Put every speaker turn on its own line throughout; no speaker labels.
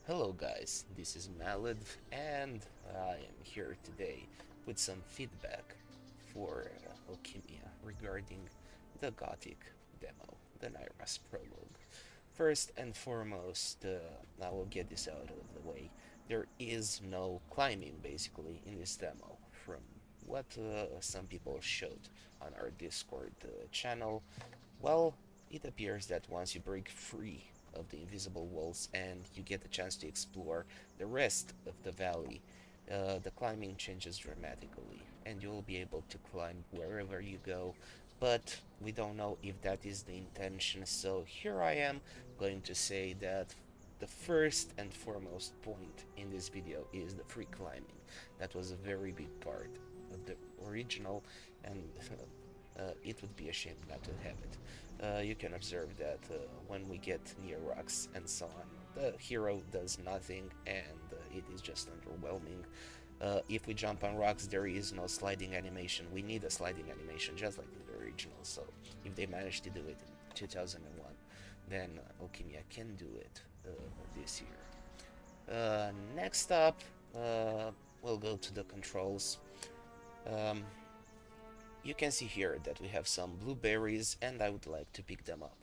Hello guys, this is Malad and I am here today with some feedback for Alchemia regarding the Gothic demo, the Nyras Prologue. First and foremost, I will get this out of the way. There is no climbing basically in this demo from what some people showed on our Discord channel. Well, it appears that once you break free of the invisible walls and you get the chance to explore the rest of the valley, the climbing changes dramatically, and you'll be able to climb wherever you go. But we don't know if that is the intention, so here I am going to say that the first and foremost point in this video is the free climbing. That was a very big part of the original, and it would be a shame not to have it. You can observe that when we get near rocks and so on, the hero does nothing and it is just underwhelming. If we jump on rocks, there is no sliding animation. We need a sliding animation, just like in the original. So, if they managed to do it in 2001, then Alchemia can do it this year. Next up, we'll go to the controls. Um, you can see here that we have some blueberries and I would like to pick them up.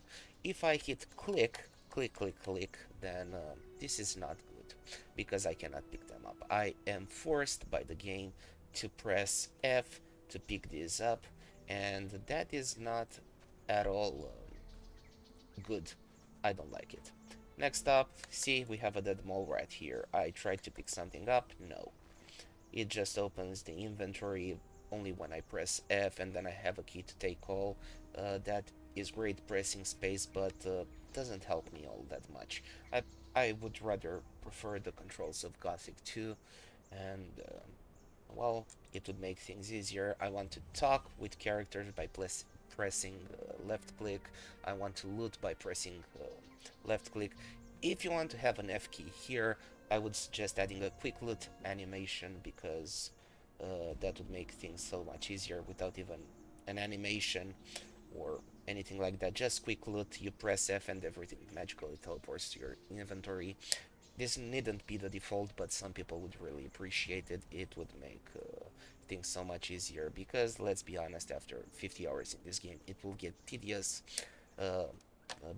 If I hit click, click, click, click, then this is not good because I cannot pick them up. I am forced by the game to press F to pick these up, and that is not at all good. I don't like it. Next up, see, we have a dead mole right here. I tried to pick something up, no. It just opens the inventory only when I press F and then I have a key to take all. That is great pressing space, but doesn't help me all that much. I would rather prefer the controls of Gothic 2, and well, it would make things easier. I want to talk with characters by pressing left click. I want to loot by pressing left click. If you want to have an F key here, I would suggest adding a quick loot animation because that would make things so much easier without even an animation or anything like that. Just quick loot, you press F and everything magically teleports to your inventory. This needn't be the default, but some people would really appreciate it. It would make things so much easier because, let's be honest, after 50 hours in this game, it will get tedious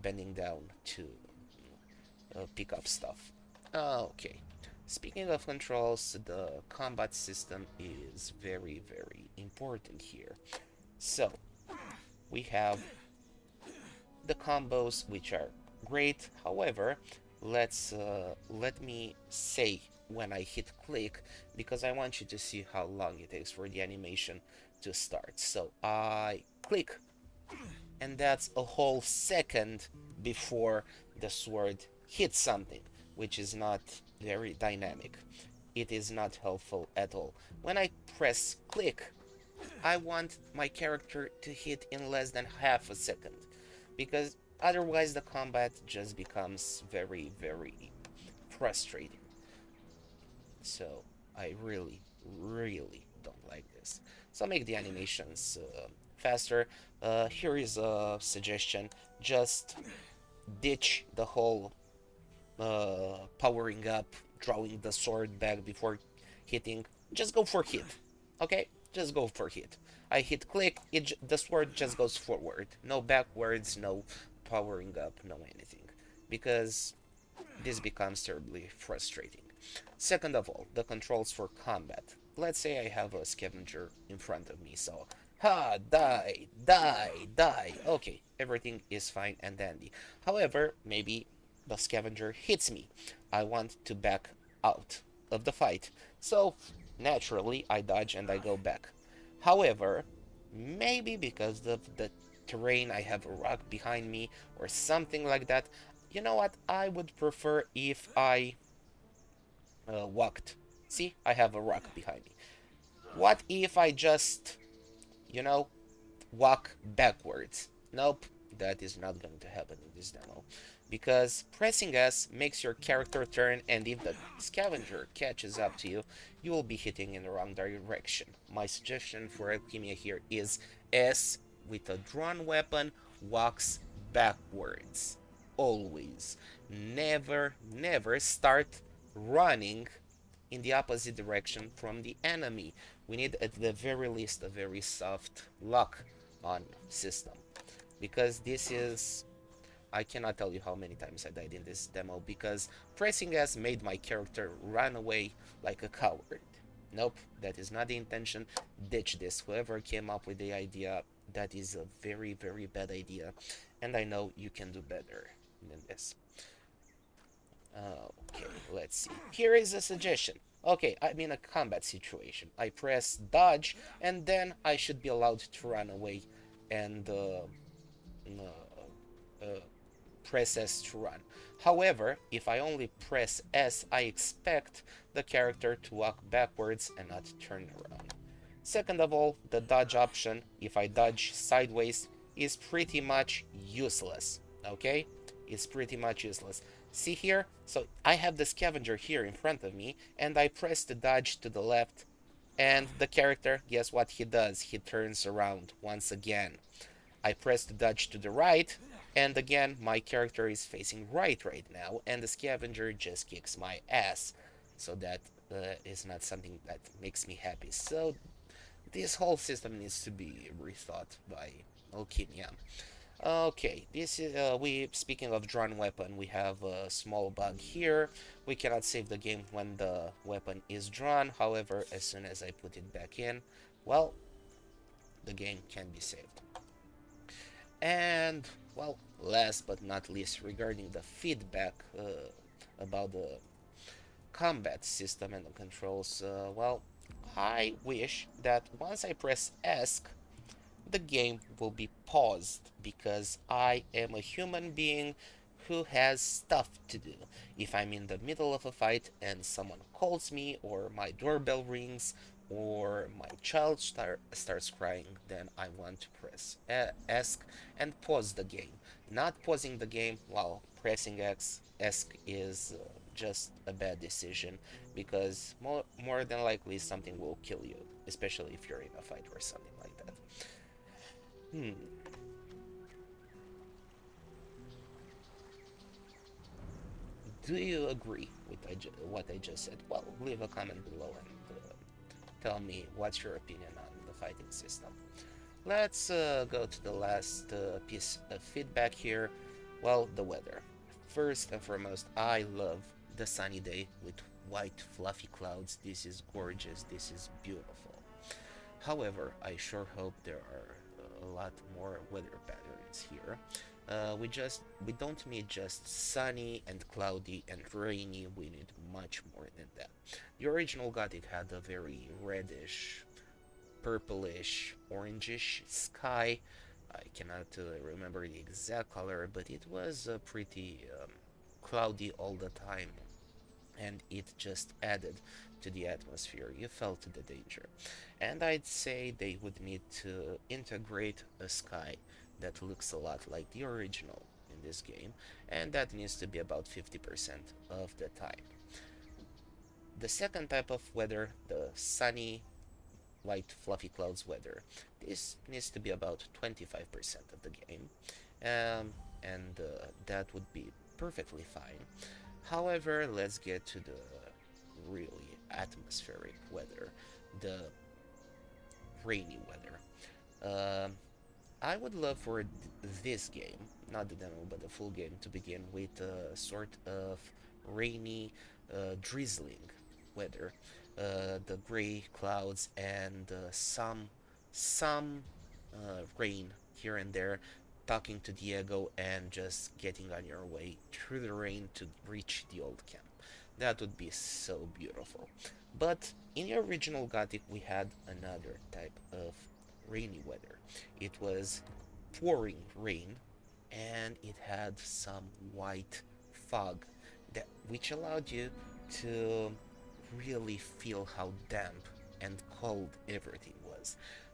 bending down to pick up stuff. Okay. Speaking of controls, the combat system is very, very important here. So, we have the combos, which are great. However, let me say when I hit click, because I want you to see how long it takes for the animation to start. So I click, and that's a whole second before the sword hits something, which is not very dynamic. It is not helpful at all. When I press click, I want my character to hit in less than half a second, because otherwise the combat just becomes very, very frustrating. So I really, really don't like this. So make the animations faster. Here is a suggestion: just ditch the whole powering up, drawing the sword back before hitting. Just go for hit, okay? Just go for hit. I hit click, the sword just goes forward. No backwards, no powering up, no anything. Because this becomes terribly frustrating. Second of all, the controls for combat. Let's say I have a scavenger in front of me, so ha, die, die, die. Okay, everything is fine and dandy. However, maybe the scavenger hits me. I want to back out of the fight. So, naturally, I dodge and I go back. However, maybe because of the terrain, I have a rock behind me or something like that. You know what? I would prefer if I walked. See, I have a rock behind me. What if I just, you know, walk backwards? Nope, that is not going to happen in this demo. Because pressing S makes your character turn, and if the scavenger catches up to you, you will be hitting in the wrong direction. My suggestion for Alchemia here is S with a drawn weapon walks backwards. always, never start running in the opposite direction from the enemy. We need at the very least a very soft lock on system, because this is, I cannot tell you how many times I died in this demo because pressing S made my character run away like a coward. Nope, that is not the intention. Ditch this. Whoever came up with the idea, that is a very bad idea, and I know you can do better than this. Okay, let's see. Here is a suggestion. Okay, I'm in a combat situation. I press dodge, and then I should be allowed to run away and uh, press S to run. However, if I only press S, I expect the character to walk backwards and not turn around. Second of all, the dodge option, if I dodge sideways, is pretty much useless. Okay? It's pretty much useless. See here? So I have the scavenger here in front of me, and I press the dodge to the left, and the character, guess what he does? He turns around once again. I press the dodge to the right, and again, my character is facing right now, and the scavenger just kicks my ass. So that is not something that makes me happy. So this whole system needs to be rethought by Alchemia. Okay, this is we speaking of drawn weapon, we have a small bug here. We cannot save the game when the weapon is drawn. However, as soon as I put it back in, well, the game can be saved. And well, last but not least, regarding the feedback about the combat system and the controls, well, I wish that once I press ESC, the game will be paused because I am a human being who has stuff to do. If I'm in the middle of a fight and someone calls me, or my doorbell rings, or my child starts crying, then I want to press ESC and pause the game. Not pausing the game while pressing ESC is just a bad decision, because more than likely something will kill you, especially if you're in a fight or something like that. Hmm. Do you agree with what I just said? Well, leave a comment below and tell me what's your opinion on the fighting system. Let's go to the last piece of feedback here. Well, the weather. First and foremost, I love the sunny day with white fluffy clouds. This is gorgeous. This is beautiful. However, I sure hope there are a lot more weather patterns here. We don't need just sunny and cloudy and rainy. We need much more than that. The original Gothic had a very reddish, purplish, orangish sky. I cannot remember the exact color, but it was pretty cloudy all the time, and it just added to the atmosphere. You felt the danger. And I'd say they would need to integrate a sky that looks a lot like the original in this game, and that needs to be about 50% of the time. The second type of weather, the sunny, white, fluffy clouds weather, this needs to be about 25% of the game, and that would be perfectly fine. However, let's get to the really atmospheric weather, the rainy weather. Um, I would love for this game, not the demo, but the full game, to begin with a sort of rainy, drizzling weather. The gray clouds and some rain here and there, talking to Diego and just getting on your way through the rain to reach the old camp. That would be so beautiful. But in the original Gothic, we had another type of rainy weather. It was pouring rain, and it had some white fog which allowed you to really feel how damp and cold everything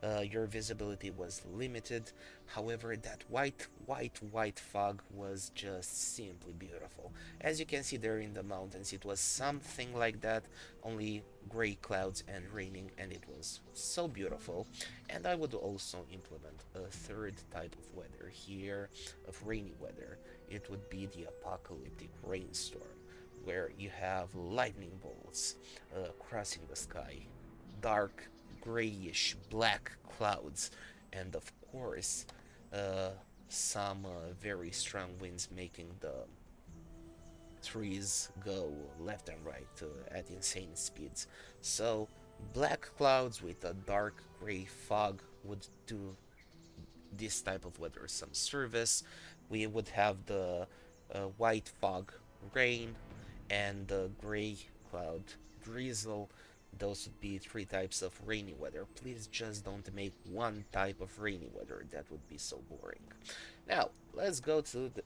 areas. Your visibility was limited. However, that white fog was just simply beautiful. As you can see there in the mountains, it was something like that, only gray clouds and raining, and it was so beautiful. And I would also implement a third type of weather here, of rainy weather. It would be the apocalyptic rainstorm, where you have lightning bolts crossing the sky, dark, grayish, black clouds, and of course, uh, some very strong winds making the trees go left and right at insane speeds. So, black clouds with a dark gray fog would do this type of weather some service. We would have the white fog rain and the gray cloud drizzle. Those would be three types of rainy weather. Please just don't make one type of rainy weather. That would be so boring. Now, let's go to the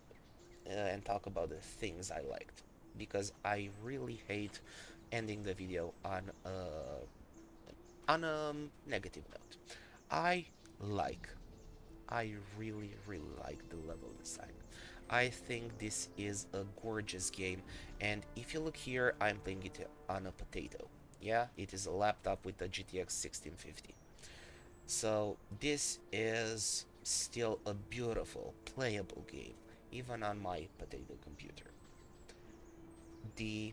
and talk about the things I liked, because I really hate ending the video on a negative note. I like I really like the level design. I think this is a gorgeous game, and if you look here, I'm playing it on a potato. Yeah, it is a laptop with a GTX 1650. So this is still a beautiful, playable game, even on my potato computer. The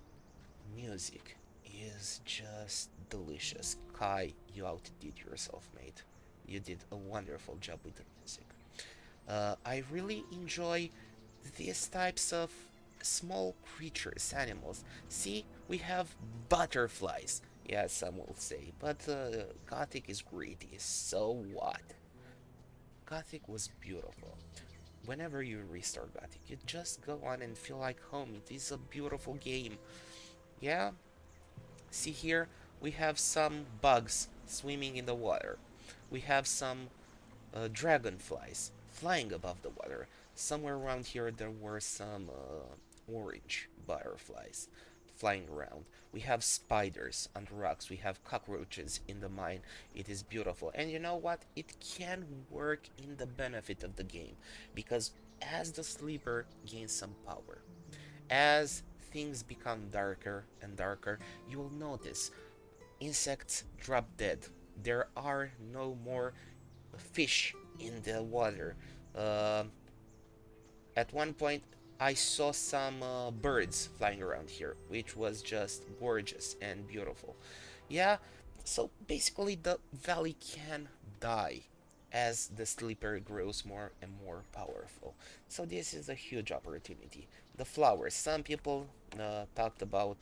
music is just delicious. Kai, you outdid yourself, mate. You did a wonderful job with the music. I really enjoy these types of small creatures, animals. See, we have butterflies. Yeah, some will say, but Gothic is greedy, so what? Gothic was beautiful. Whenever you restart Gothic, you just go on and feel like home. It is a beautiful game. Yeah? See here, we have some bugs swimming in the water. We have some dragonflies flying above the water. Somewhere around here there were some orange butterflies flying around. We have spiders on the rocks. We have cockroaches in the mine. It is beautiful. And you know what? It can work in the benefit of the game, because as the sleeper gains some power, as things become darker and darker, you will notice insects drop dead. There are no more fish in the water. Uh, at one point, I saw some birds flying around here, which was just gorgeous and beautiful. Yeah, so basically, the valley can die as the sleeper grows more and more powerful. So, this is a huge opportunity. The flowers. Some people talked about,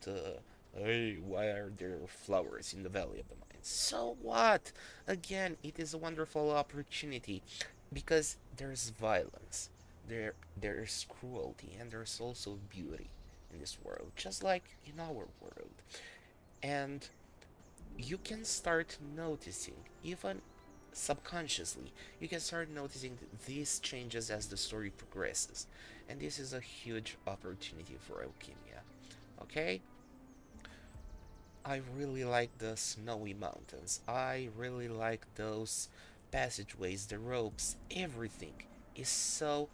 hey, why are there flowers in the Valley of the Mines? So what? Again, it is a wonderful opportunity, because there's violence, there's cruelty, and there's also beauty in this world, just like in our world. And you can start noticing, even subconsciously, you can start noticing these changes as the story progresses. And this is a huge opportunity for Alchemia. Okay? I really like the snowy mountains. I really like those passageways, the ropes, everything is so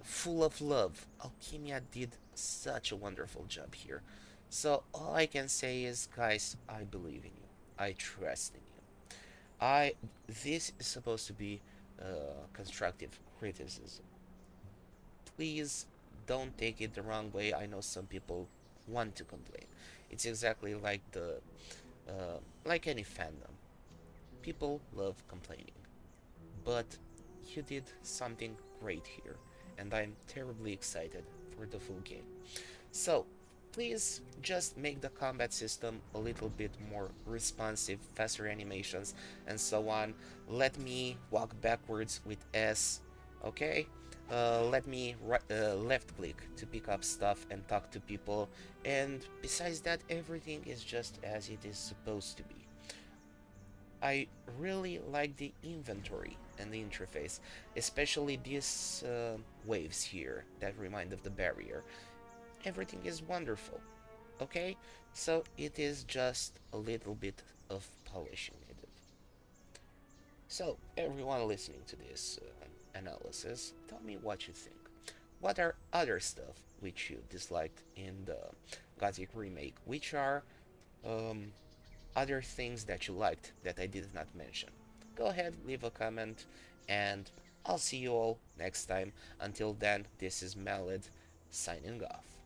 full of love. Alchemia did such a wonderful job here. So all I can say is, guys, I believe in you. I trust in you. I This is supposed to be constructive criticism. Please don't take it the wrong way. I know some people want to complain. It's exactly like the like any fandom. People love complaining, but you did something great here, and I'm terribly excited for the full game. So, please just make the combat system a little bit more responsive, faster animations, and so on. Let me walk backwards with S, okay? Let me left click to pick up stuff and talk to people, and besides that, everything is just as it is supposed to be. I really like the inventory and the interface, especially these waves here that remind of the barrier. Everything is wonderful, okay? So it is just a little bit of polishing needed. So, everyone listening to this analysis, tell me what you think. What are other stuff which you disliked in the Gothic remake? Which are um, other things that you liked that I did not mention? Go ahead, leave a comment, and I'll see you all next time. Until then, this is Maled signing off.